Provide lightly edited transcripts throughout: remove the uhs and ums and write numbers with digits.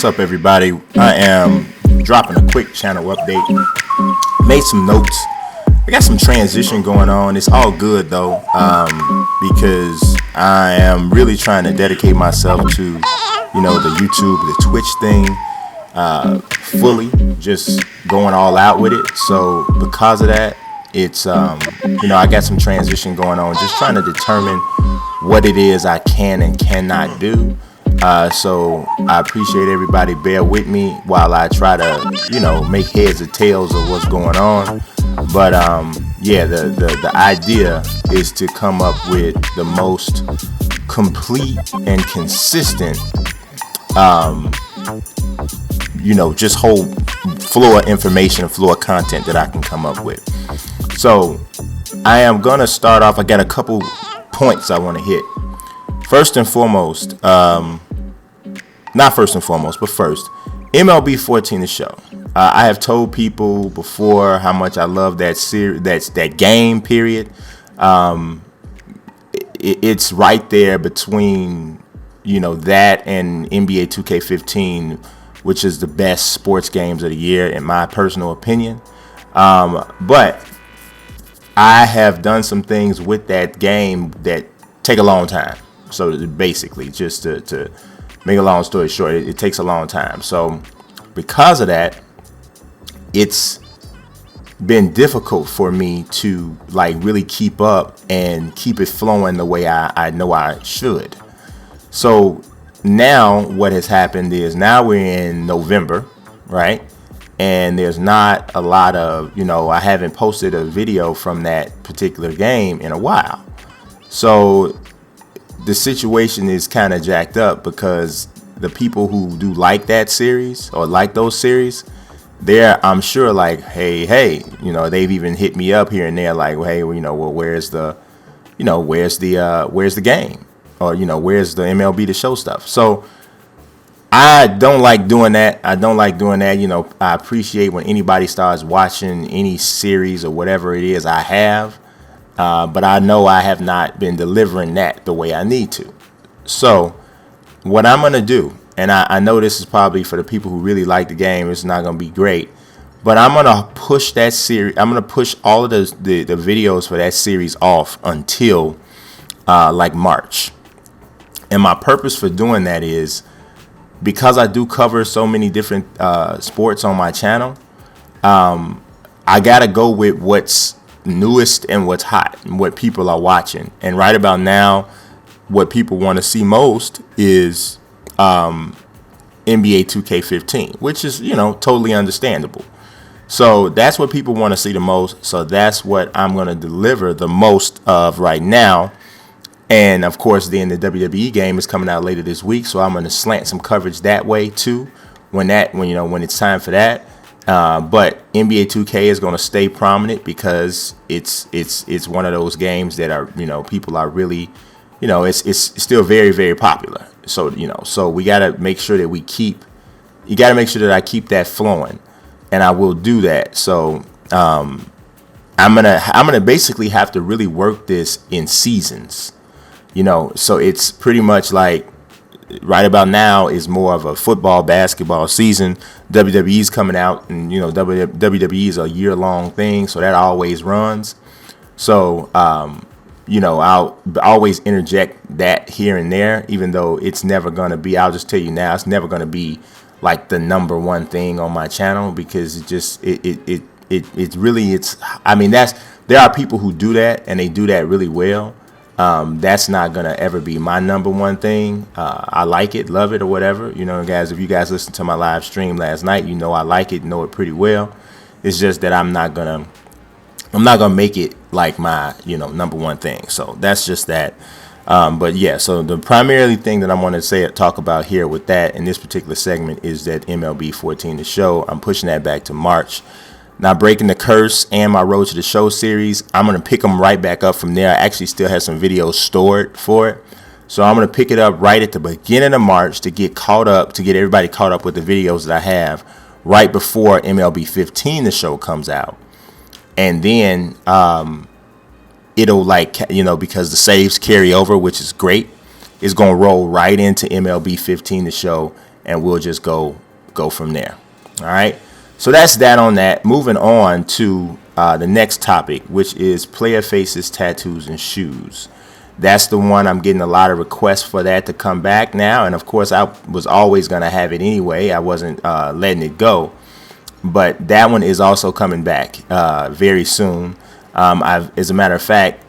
What's up, everybody? I am dropping a quick channel update. Made some notes. I got some transition going on. It's all good though, because I am really trying to dedicate myself to, the YouTube, the Twitch thing, fully, just going all out with it. So because of that, it's I got some transition going on, just trying to determine what it is I can and cannot do. So I appreciate everybody bear with me while I try to, make heads or tails of what's going on. But the idea is to come up with the most complete and consistent, just whole flow of information, flow of content that I can come up with. So I am going to start off. I got a couple points I want to hit. First and foremost, not first and foremost, but first, MLB 14 the show. I have told people before how much I love that that game. Period. It's right there between that and NBA 2K15, which is the best sports games of the year in my personal opinion. But I have done some things with that game that take a long time. So basically, just to make a long story short, it takes a long time. So because of that, it's been difficult for me to really keep up and keep it flowing the way I know I should. So now what has happened is now we're in November, right? And there's not a lot of, I haven't posted a video from that particular game in a while. So the situation is kind of jacked up because the people who do like that series or like those series, I'm sure hey, they've even hit me up here and there hey, where's the game, or where's the MLB The Show stuff. So I don't like doing that. I appreciate when anybody starts watching any series or whatever it is I have. But I know I have not been delivering that the way I need to. So what I'm going to do, and I know this is probably for the people who really like the game, it's not going to be great, but I'm going to push that series. I'm going to push all of the videos for that series off until March. And my purpose for doing that is because I do cover so many different sports on my channel. I got to go with what's newest and what's hot and what people are watching. And right about now, what people want to see most is NBA 2K15, which is totally understandable. So that's what people want to see the most. So that's what I'm going to deliver the most of right now. And of course, then the WWE game is coming out later this week, so I'm going to slant some coverage that way too when it's time for that. But NBA 2K is going to stay prominent because it's one of those games that are people are really it's still very, very popular. So so we got to make sure that I keep that flowing, and I will do that. So I'm gonna basically have to really work this in seasons. So it's pretty much right about now is more of a football, basketball season. WWE's coming out, and WWE is a year-long thing, so that always runs. So I'll always interject that here and there, even though it's never gonna be. I'll just tell you now, it's never gonna be the number one thing on my channel because there are people who do that and they do that really well. That's not gonna ever be my number one thing. I like it, love it, or whatever. Guys, if you guys listened to my live stream last night, I like it, know it pretty well. It's just that I'm not gonna make it my number one thing. So that's just that. But yeah, so the primary thing that I want to talk about here with that in this particular segment is that MLB 14 the show. I'm pushing that back to March. Now, Breaking the Curse and my Road to the Show series, I'm going to pick them right back up from there. I actually still have some videos stored for it. So I'm going to pick it up right at the beginning of March to get everybody caught up with the videos that I have right before MLB 15, the show, comes out. And then it'll because the saves carry over, which is great, it's going to roll right into MLB 15, the show. and we'll just go from there. All right. So that's that on that. Moving on to the next topic, which is player faces, tattoos, and shoes. That's the one I'm getting a lot of requests for that to come back now. And of course, I was always going to have it anyway. I wasn't letting it go. But that one is also coming back very soon. As a matter of fact,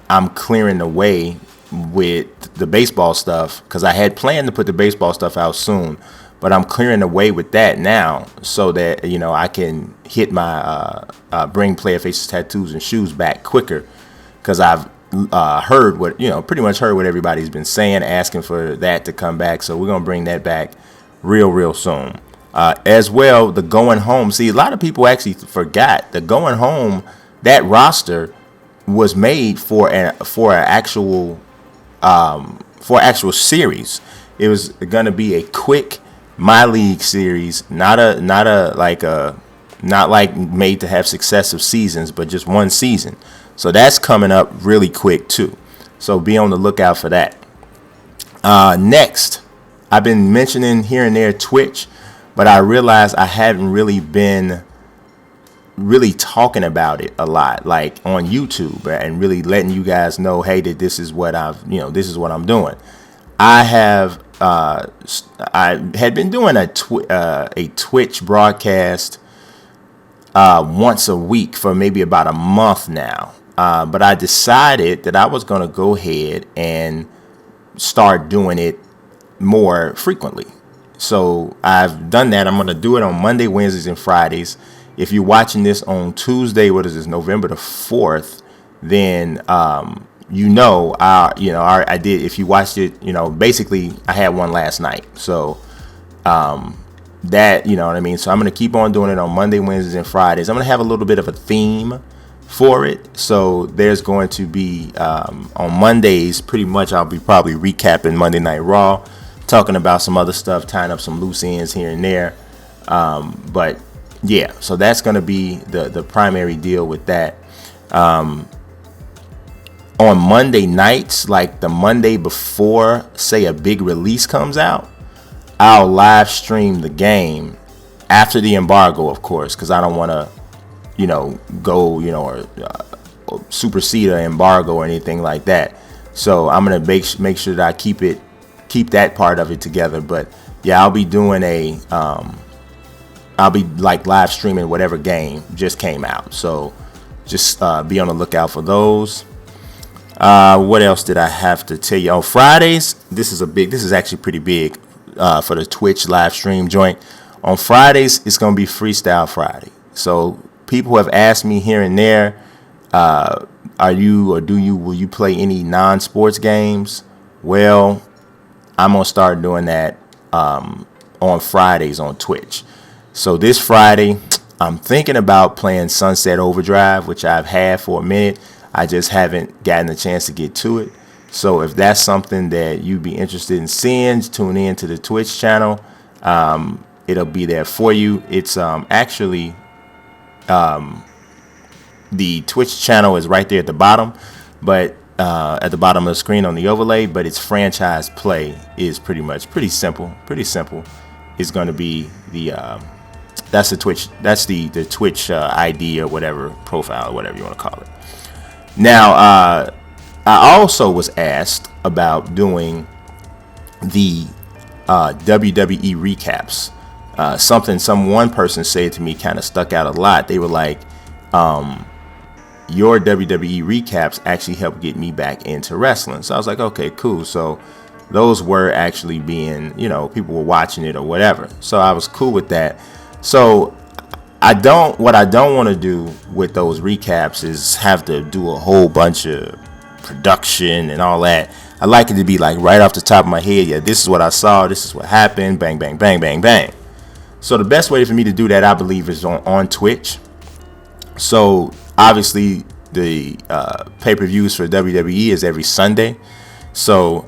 I'm clearing the way with the baseball stuff because I had planned to put the baseball stuff out soon. But I'm clearing the way with that now so that, I can hit my bring player faces, tattoos, and shoes back quicker because I've heard what, pretty much heard what everybody's been saying, asking for that to come back. So we're going to bring that back real soon. As well, the going home. See, a lot of people actually forgot the going home. That roster was made for an actual series. It was going to be a quick My League series, not like made to have successive seasons, but just one season. So that's coming up really quick too. So be on the lookout for that. Next, I've been mentioning here and there Twitch, but I realized I haven't really been talking about it a lot, like on YouTube, and really letting you guys know, hey, that this is what this is what I'm doing. I had been doing a Twitch broadcast once a week for maybe about a month now. But I decided that I was going to go ahead and start doing it more frequently. So I've done that. I'm going to do it on Monday, Wednesdays, and Fridays. If you're watching this on Tuesday, what is this, November the 4th, then I did. If you watched it, basically I had one last night. So that, what I mean? So I'm going to keep on doing it on Monday, Wednesdays, and Fridays. I'm going to have a little bit of a theme for it. So there's going to be on Mondays, pretty much I'll be probably recapping Monday Night Raw, talking about some other stuff, tying up some loose ends here and there. But yeah, so that's going to be the primary deal with that. On Monday nights, like the Monday before, say, a big release comes out, I'll live stream the game after the embargo, of course, because I don't want to, go, or supersede an embargo or anything like that. So I'm gonna make sure that I keep that part of it together. But yeah, I'll be doing I'll be like live streaming whatever game just came out. So just be on the lookout for those. What else did I have to tell you? On Fridays, this is actually pretty big for the Twitch live stream joint. On Fridays, it's going to be Freestyle Friday. So people have asked me here and there, will you play any non-sports games? Well, I'm going to start doing that on Fridays on Twitch. So this Friday, I'm thinking about playing Sunset Overdrive, which I've had for a minute. I just haven't gotten a chance to get to it. So if that's something that you'd be interested in seeing, tune in to the Twitch channel. It'll be there for you. It's actually the Twitch channel is right there at the bottom, but at the bottom of the screen on the overlay. But its franchise play is pretty simple. It's going to be that's the Twitch. That's the Twitch ID or whatever, profile or whatever you want to call it. Now, I also was asked about doing the WWE recaps. One person said to me kind of stuck out a lot. They were like, your WWE recaps actually helped get me back into wrestling. So I was like, okay, cool. So those were actually being, people were watching it or whatever. So I was cool with that. So what I don't want to do with those recaps is have to do a whole bunch of production and all that. I like it to be like right off the top of my head. Yeah, this is what I saw. This is what happened. Bang, bang, bang, bang, bang. So the best way for me to do that, I believe, is on Twitch. So obviously the pay-per-views for WWE is every Sunday. So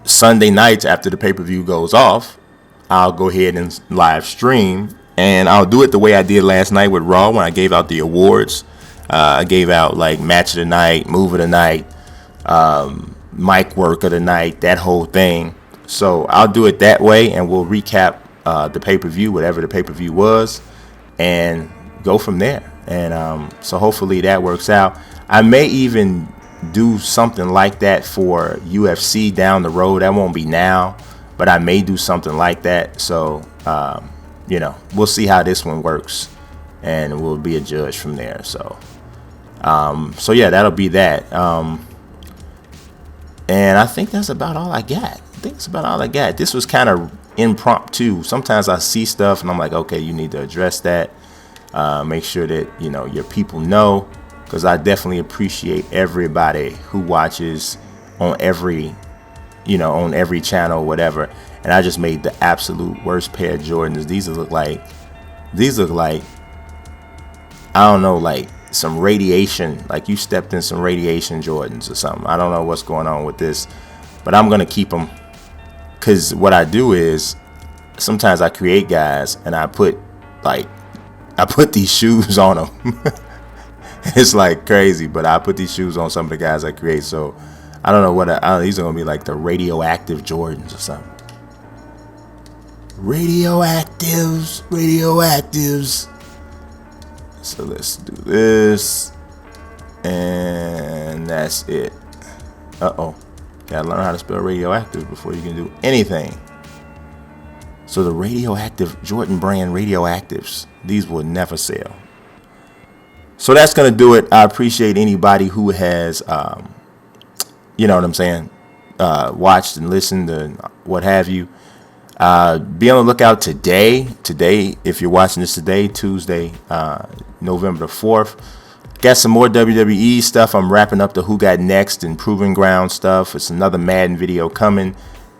Sunday nights after the pay-per-view goes off, I'll go ahead and live stream. And I'll do it the way I did last night with Raw when I gave out the awards. I gave out like match of the night, move of the night, mic work of the night, that whole thing. So I'll do it that way, and we'll recap the pay-per-view, whatever the pay-per-view was, and go from there. And so hopefully that works out. I may even do something like that for UFC down the road. That won't be now, but I may do something like that. So we'll see how this one works, and we'll be a judge from there. So yeah, that'll be that. And I think that's about all I got. This was kind of impromptu. Sometimes I see stuff and I'm like, okay, you need to address that. Make sure that, your people know, because I definitely appreciate everybody who watches on every channel, whatever. And I just made the absolute worst pair of Jordans. These look like, I don't know, like some radiation, like you stepped in some radiation Jordans or something. I don't know what's going on with this, but I'm going to keep them, because what I do is sometimes I create guys and I put these shoes on them. It's like crazy, but I put these shoes on some of the guys I create. So I don't know these are going to be like the radioactive Jordans or something. Radioactives. So let's do this, and that's it. Gotta learn how to spell radioactive before you can do anything. So the radioactive Jordan brand radioactives, these will never sell. So that's gonna do it. I appreciate anybody who has, watched and listened and what have you. Be on the lookout today, if you're watching this today, Tuesday, November the 4th. Got some more WWE stuff. I'm wrapping up the Who Got Next and Proving Ground stuff. It's another Madden video coming.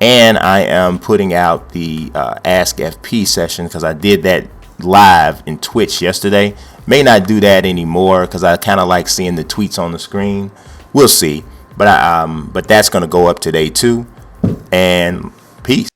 And I am putting out the Ask FP session, because I did that live in Twitch yesterday. May not do that anymore, because I kind of like seeing the tweets on the screen. We'll see. But that's going to go up today too. And peace.